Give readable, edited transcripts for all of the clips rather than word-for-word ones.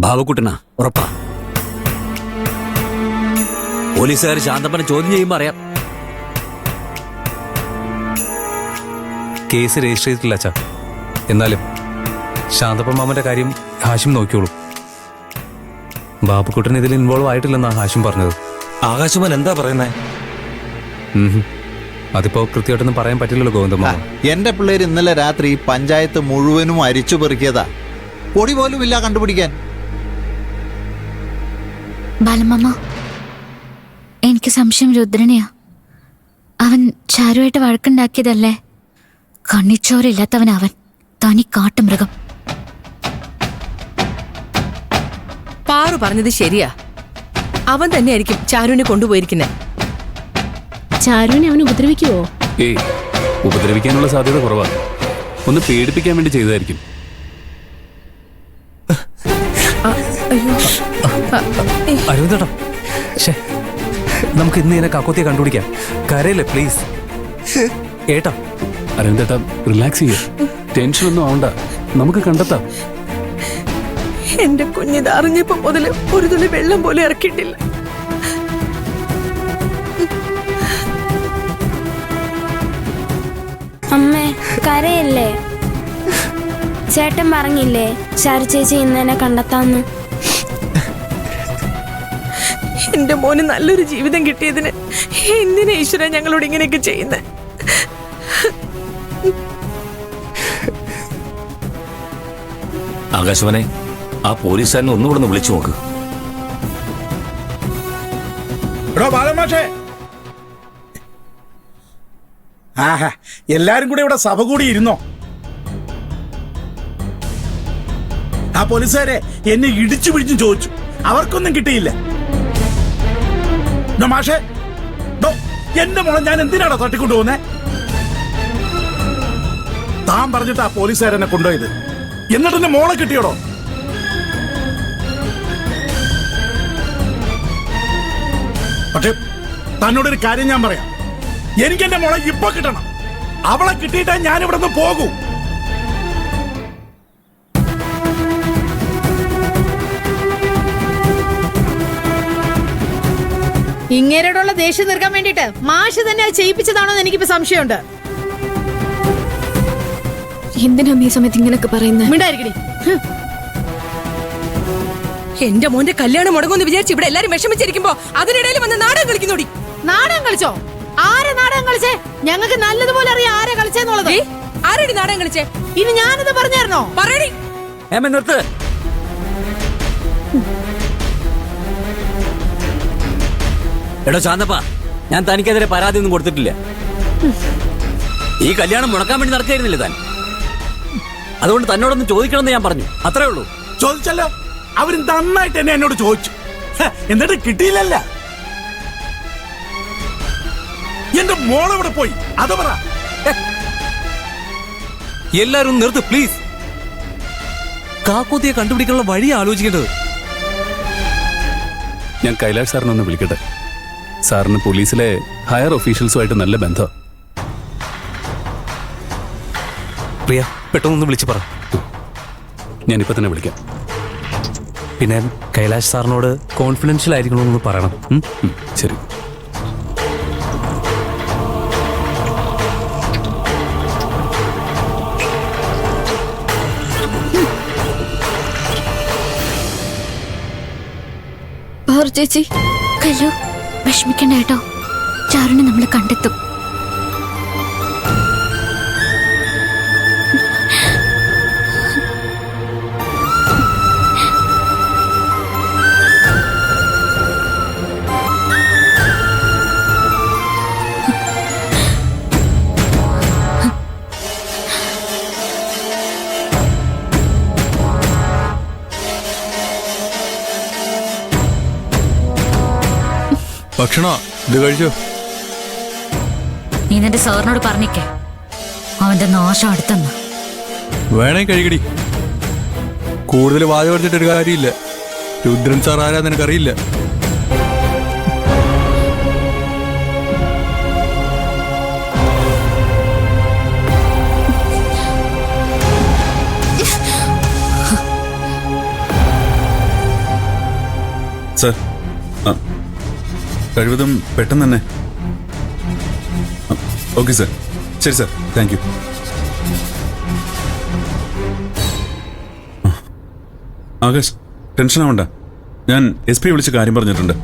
ഭാവക്കുട്ടനാ ഉറപ്പാ. പോലീസുകാർ ശാന്തപ്പനെ ചോദ്യം ചെയ്യുമ്പോ അറിയാം. കേസ് രജിസ്റ്റർ ചെയ്തിട്ടില്ല അച്ഛാ. എന്നാലും ശാന്തപ്പൻ മാമന്റെ കാര്യം ഹാഷിം നോക്കിയോളൂ. ബാബുക്കുട്ടൻ ഇതിൽ ഇൻവോൾവ് ആയിട്ടില്ലെന്നാ ഹാഷിം പറഞ്ഞത്. ആകാശമാൻ എന്താ പറയുന്നേ? അതിപ്പോ കൃത്യമായിട്ടൊന്നും പറയാൻ പറ്റില്ലല്ലോ ഗോവിന്ദമാമ. എന്റെ പിള്ളേര് ഇന്നലെ രാത്രി പഞ്ചായത്ത് മുഴുവനും അരിച്ചു പെറുക്കിയതാ. പൊടി പോലും ഇല്ല കണ്ടുപിടിക്കാൻ. ബാലമ്മ, എനിക്ക് സംശയം രുദ്രനെയാ. അവൻ ചാരുവായിട്ട് വഴക്കുണ്ടാക്കിയതല്ലേ? കണ്ണിച്ചോരില്ലാത്തവൻ അവൻ, തനി കാട്ടുമൃഗം. പാറു പറഞ്ഞത് ശരിയാ. അവൻ തന്നെയായിരിക്കും ചാരുവിനെ കൊണ്ടുപോയിരിക്കുന്നത്. ചാരുവിനെ അവൻ ഉപദ്രവിക്കുവോ? ഏയ്, ഉപദ്രവിക്കാനുള്ള സാധ്യത കുറവാണ്. ഒന്ന് പേടിപ്പിക്കാൻ വേണ്ടി ചെയ്തതായിരിക്കും. അരുതേട്ടാ, നമുക്ക് ഇന്ന് ഇതിനെ കാക്കോത്തിയെ കണ്ടുപിടിക്കാം. കരയില്ലേ പ്ലീസ് ഏട്ടാ. അരവിന്ദേട്ടാ, റിലാക്സ് ചെയ്യ. ടെൻഷനൊന്നും ആവണ്ട, നമുക്ക് കണ്ടെത്താം. എന്റെ കുഞ്ഞിത് അറിഞ്ഞപ്പോ മുതല് ഒരു തുള്ളി വെള്ളം പോലും ഇറക്കിയിട്ടില്ല. അമ്മേ, കരയല്ലേ? ചേട്ടൻ പറഞ്ഞില്ലേ ചാരു ചേച്ചി ഇന്ന് തന്നെ കണ്ടെത്താന്ന്? എന്റെ മോന് നല്ലൊരു ജീവിതം കിട്ടിയതിന് എന്തിനാ ഈശ്വരൻ ഞങ്ങളോട് ഇങ്ങനെയൊക്കെ ചെയ്യുന്നേ? ആകാശവനെ, ആ പോലീസുകാരനെ ഒന്നുകൂടെ ഒന്ന് വിളിച്ചു നോക്ക്. എല്ലാരും കൂടെ ഇവിടെ സഭ കൂടി ഇരുന്നോ? ആ പോലീസുകാരെ എന്നെ ഇടിച്ചു പിടിച്ചും ചോദിച്ചു, അവർക്കൊന്നും കിട്ടിയില്ല. മാഷേ, എന്റെ മോളെ ഞാൻ എന്തിനാണോ തട്ടിക്കൊണ്ടുപോകുന്നേ? താൻ പറഞ്ഞിട്ട് ആ പോലീസുകാരെന്നെ കൊണ്ടുപോയത്, എന്നിട്ട് എന്റെ മോളെ കിട്ടിയോടോ? പക്ഷെ തന്നോടൊരു കാര്യം ഞാൻ പറയാം, എനിക്ക് എന്റെ മോളെ ഇപ്പൊ കിട്ടണം. അവളെ കിട്ടിയിട്ടേ ഞാൻ ഇവിടെ നിന്ന് പോകൂ. ഇങ്ങേരോടുള്ള ദേഷ്യം തീർക്കാൻ വേണ്ടിട്ട് മാഷ് തന്നെ അത് ചെയ്യിപ്പിച്ചതാണോ എന്ന് എനിക്കിപ്പോ സംശയമുണ്ട്. എന്തിനാ ഈ സമയത്ത് ഇങ്ങനെയൊക്കെ പറയുന്നത്? മിണ്ടായിരിക്കടി. എന്റെ മോന്റെ കല്യാണം മുടങ്ങുമെന്ന് വിചാരിച്ച് ഇവിടെ എല്ലാരും വിഷമിച്ചിരിക്കുമ്പോ അതിനിടയിൽ വന്ന് നാടകം കളിക്കുന്നോടി. നാടകം കളിച്ചോ? ആരെ നാടകം കളിച്ചേ? ഞങ്ങൾക്ക് നല്ലതുപോലെ അറിയാം ആരെ കളിച്ചെന്നുള്ളത്. ആരടി നാടകം കളിച്ചേ? ഇനി ഞാനത് പറഞ്ഞായിരുന്നോ? പറയടി. നിർത്ത്. എടോ ശാന്തപ്പ, ഞാൻ തനിക്കെതിരെ പരാതി ഒന്നും കൊടുത്തിട്ടില്ല. ഈ കല്യാണം മുടക്കാൻ വേണ്ടി നടക്കായിരുന്നില്ലേ താൻ? അതുകൊണ്ട് തന്നോടൊന്ന് ചോദിക്കണമെന്ന് ഞാൻ പറഞ്ഞു, അത്രേ ഉള്ളൂ. ചോദിച്ചല്ലോ, അവര് നന്നായിട്ട് എന്നെ എന്നോട് ചോദിച്ചു, എന്നിട്ട് കിട്ടിയില്ലല്ല. എന്റെ മോളെവിടെ പോയി അത് പറ. എല്ലാരും നിർത്ത് പ്ലീസ്. കാക്കോത്തിയെ കണ്ടുപിടിക്കാനുള്ള വഴി ആലോചിക്കേണ്ടത്. ഞാൻ കൈലാഷ് സാറിനെ ഒന്ന് വിളിക്കട്ടെ. സാറിന് പോലീസിലെ ഹയർ ഒഫീഷ്യൽസുമായിട്ട് നല്ല ബന്ധം. പ്രിയ, പെട്ടെന്നൊന്ന് വിളിച്ചു പറ. ഞാനിപ്പോ തന്നെ വിളിക്കാം. പിന്നെ കൈലാഷ് സാറിനോട് കോൺഫിഡൻഷ്യൽ ആയിരിക്കണമെന്ന് പറയണം. ശരി. ചേച്ചി, കല്ലു, വിഷമിക്കണ്ട കേട്ടോ. ചാരുനെ നമ്മൾ കണ്ടെത്തും. ഭക്ഷണ ഇത് കഴിച്ചോ? നീ നിന്റെ സാറിനോട് പറഞ്ഞിക്കേ, അവന്റെ നാശം അടുത്തെന്ന്. വേണേ കഴിക്കടി. കൂടുതൽ വാച പറഞ്ഞിട്ടൊരു കാര്യമില്ല. രുദ്രൻ സാർ ആരാ നിനക്കറിയില്ല. സർ, കഴിവതും പെട്ടെന്ന് തന്നെ. ഓക്കെ സർ, ശരി sir, thank you. Akash, tension ആവണ്ട. ഞാൻ SP വിളിച്ച് കാര്യം പറഞ്ഞിട്ടുണ്ട്.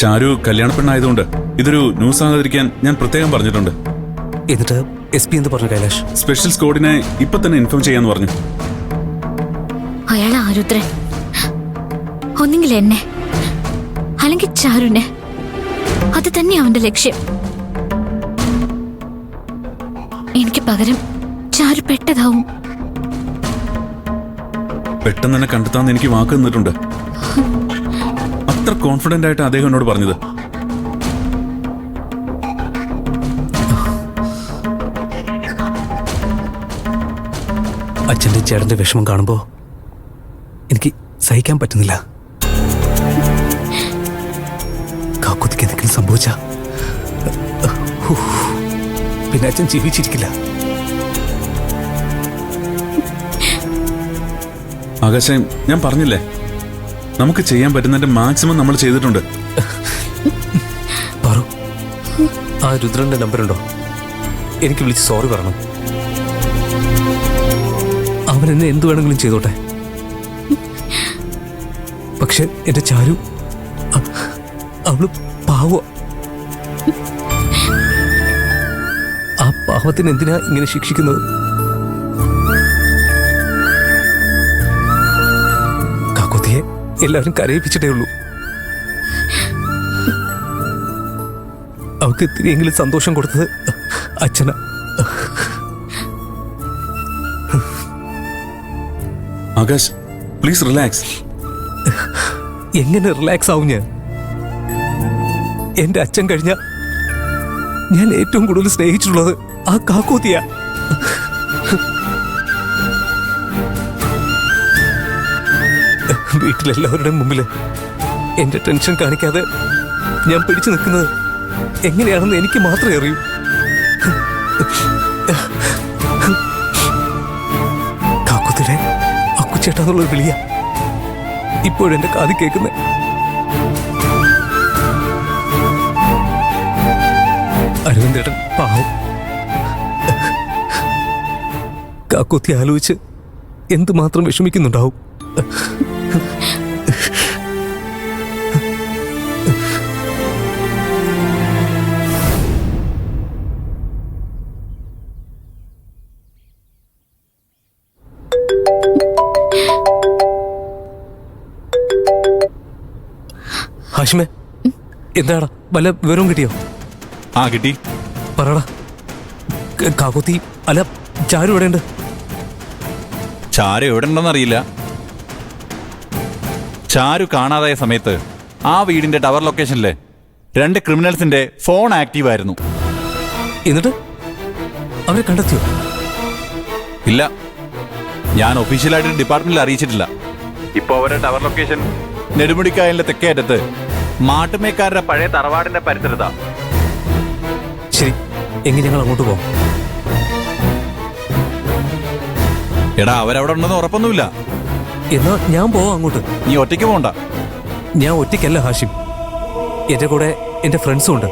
ചാരു കല്യാണ പെണ്ണായതുകൊണ്ട് ഇതൊരു ന്യൂസ് ആകാതിരിക്കാൻ ഞാൻ പ്രത്യേകം പറഞ്ഞിട്ടുണ്ട്. എന്നിട്ട് SP എന്ത് പറഞ്ഞു കൈലാഷ്? സ്പെഷ്യൽ സ്ക്വാഡിനെ ഇപ്പൊ തന്നെ ഇൻഫോം ചെയ്യാന്ന് പറഞ്ഞു. അയാൾ ആരുദ്രൻ ഒന്നെങ്കിൽ എന്നെ അല്ലെങ്കിൽ ചാരുനെ, അത് തന്നെ അവന്റെ ലക്ഷ്യം. എനിക്ക് പകരം ചാരു പെട്ടതാവും. പെട്ടെന്ന് തന്നെ കണ്ടെത്താന്ന് എനിക്ക് വാക്ക് തന്നിട്ടുണ്ട്. അത്ര കോൺഫിഡന്റ് ആയിട്ട് അദ്ദേഹം എന്നോട് പറഞ്ഞത്. അച്ഛന്റെ ചേട്ടന്റെ വിഷമം കാണുമ്പോ എനിക്ക് സഹിക്കാൻ പറ്റുന്നില്ല. കാക്കുത്തിക്ക് എന്തെങ്കിലും സംഭവിച്ച പിന്നെ അച്ഛൻ ജീവിച്ചിരിക്കില്ല. ആകാശം, ഞാൻ പറഞ്ഞില്ലേ, നമുക്ക് ചെയ്യാൻ പറ്റുന്നതിന്റെ മാക്സിമം നമ്മൾ ചെയ്തിട്ടുണ്ട്. പറു, ആ രുദ്രന്റെ നമ്പറുണ്ടോ? എനിക്ക് വിളിച്ച് സോറി പറയണം. അവൻ എന്നെ എന്ത് വേണമെങ്കിലും ചെയ്തോട്ടെ. പക്ഷെ എന്റെ ചാരു, അവള് പാവ. ആ പാവത്തിന് എന്തിനാ ഇങ്ങനെ ശിക്ഷിക്കുന്നത്? കാക്കോത്തിയെ എല്ലാവരും കരയിപ്പിച്ചിട്ടേ ഉള്ളൂ. അവൾക്ക് ഇത്തിരിയെങ്കിലും സന്തോഷം കൊടുത്തത് അച്ഛനാ. Akash, please relax. എങ്ങനെ റിലാക്സ് ആവും ഞാൻ? എന്റെ അച്ഛൻ കഴിഞ്ഞ ഞാൻ ഏറ്റവും കൂടുതൽ സ്നേഹിച്ചിട്ടുള്ളത് ആ കാക്കോത്തിയാ. വീട്ടിലെല്ലാവരുടെയും മുമ്പില് എന്റെ ടെൻഷൻ കാണിക്കാതെ ഞാൻ പിടിച്ചു നിൽക്കുന്നത് എങ്ങനെയാണെന്ന് എനിക്ക് മാത്രമേ അറിയൂ. കാക്കോത്തിയുടെ അക്കുച്ചേട്ടാന്നുള്ളൊരു വിളിയാ ഇപ്പോഴെന്റെ കാതി കേൾക്കുന്നേ. അരവിന്ദേട്ടൻ പാവം. കാക്കോത്തി ആലോചിച്ച് എന്തുമാത്രം വിഷമിക്കുന്നുണ്ടാവും. ഹാഷിമേ, എന്താടാ, വല്ല വിവരവും കിട്ടിയോ? ആ, കിട്ടി. പറടാ. കാക്കോത്തി അല്ല, ചാരു എവിടെയുണ്ട്? ചാരു എവിടെ ഉണ്ടെന്നറിയില്ല. ചാരു കാണാതായ സമയത്ത് ആ വീടിന്റെ ടവർ ലൊക്കേഷനിലെ 2 ക്രിമിനൽസിന്റെ ഫോൺ ആക്റ്റീവ് ആയിരുന്നു. എന്നിട്ട് അവരെ കണ്ടെത്തിയോ? ഇല്ല, ഞാൻ ഒഫീഷ്യലായിട്ട് ഡിപ്പാർട്ട്മെന്റിൽ അറിയിച്ചിട്ടില്ല. ഇപ്പൊ അവരുടെ ടവർ ലൊക്കേഷൻ നെടുമുടിക്കായലിന്റെ തെക്കേ അറ്റത്ത് മാട്ടുമേക്കാരുടെ പഴയ തറവാടിന്റെ പരിസരത്താ. ശരി, എങ്കിൽ ഞങ്ങൾ അങ്ങോട്ട് പോവാം. എടാ, അവരവിടെ ഉണ്ടെന്ന് ഉറപ്പൊന്നുമില്ല. എന്നാ ഞാൻ പോവാം അങ്ങോട്ട്. നീ ഒറ്റയ്ക്ക് പോകണ്ട. ഞാൻ ഒറ്റയ്ക്കല്ല ഹാഷിം, എന്റെ കൂടെ എന്റെ ഫ്രണ്ട്സും ഉണ്ട്.